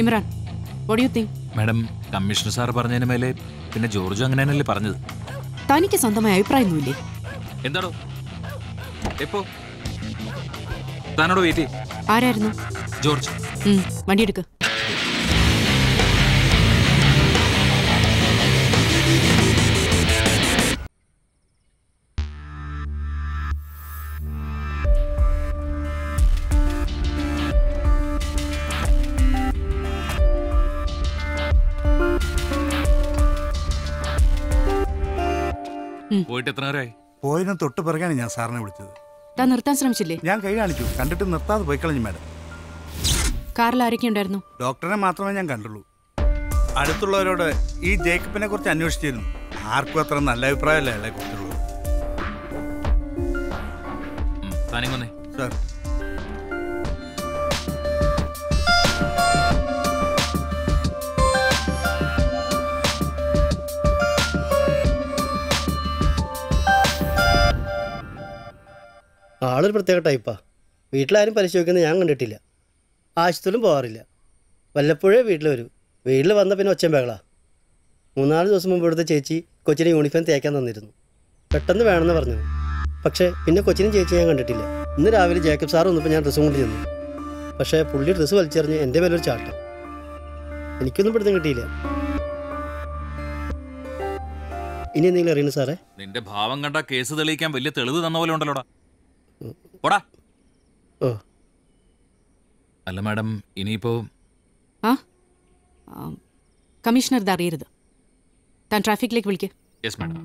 Imran, what do you think? Madam, commissioner sir പറഞ്ഞതിന് മേലെ പിന്നെ ജോർജ് അങ്ങനെ തന്നെയല്ലേ പറഞ്ഞത്. തനിക്ക് സ്വന്തമായ അഭിപ്രായമൊന്നുമില്ലേ? എന്താണോ എപ്പോ താനോട് വെയിറ്റ് ചെയ്യും? ആരായിരുന്നു? ജോർജ്. വണ്ടിയെടുക്ക്. പോയിട്ട് എത്ര നേരമായി? പോയതിന് തൊട്ട് പിറകാണ് ഞാൻ സാറിനെ വിളിച്ചത്. താൻ നിർത്താൻ ശ്രമിച്ചില്ലേ? ഞാൻ കൈ കാണിച്ചു, കണ്ടിട്ട് നിർത്താതെ പോയി കളഞ്ഞു മാഡം. കാറിൽ ആരൊക്കെ ഉണ്ടായിരുന്നു? ഡോക്ടറെ മാത്രമേ ഞാൻ കണ്ടുള്ളൂ. അടുത്തുള്ളവരോട് ഈ ജേക്കബിനെ കുറിച്ച് അന്വേഷിച്ചിരുന്നു. ആർക്കും അത്ര നല്ല അഭിപ്രായമല്ല അയാളെ കുറിച്ചുള്ളത്. സാർ, ആളൊരു പ്രത്യേക ടൈപ്പാ. വീട്ടിലാരും പരിശോധിക്കുന്നത് ഞാൻ കണ്ടിട്ടില്ല. ആശുപത്രിയിലും പോകാറില്ല. വല്ലപ്പോഴേ വീട്ടിൽ വരൂ. വീട്ടിൽ വന്ന പിന്നെ ഒച്ചയും ബഹളാ. 3-4 ദിവസം മുമ്പ് ഇവിടുത്തെ ചേച്ചി കൊച്ചിനെ യൂണിഫോം തേക്കാൻ തന്നിരുന്നു. പെട്ടെന്ന് വേണമെന്ന് പറഞ്ഞു. പക്ഷേ പിന്നെ കൊച്ചിനും ചേച്ചി ഞാൻ കണ്ടിട്ടില്ല. ഇന്ന് രാവിലെ ജേക്കബ് സാർ വന്നപ്പോൾ ഞാൻ ഡ്രസ്സും കൊണ്ട് ചെന്നു. പക്ഷേ പുള്ളി ഡ്രസ്സ് വലിച്ചെറിഞ്ഞ് എൻ്റെ മേലൊരു ചാട്ടം. എനിക്കൊന്നും പിടുത്തം കിട്ടിയില്ല. ഇനി എന്തെങ്കിലും അറിയണു സാറേ? നിന്റെ ഭാവം കണ്ട കേസ് തെളിയിക്കാൻ വലിയ തെളിവ് തന്ന പോലെ ഉണ്ടല്ലോടാ. ഓടാ. ഓ അല്ല മാഡം, ഇനിയിപ്പോ കമ്മീഷണർ ഇത് അറിയരുത്. താൻ ട്രാഫിക്കിലേക്ക് വിളിക്കുക. Yes madam.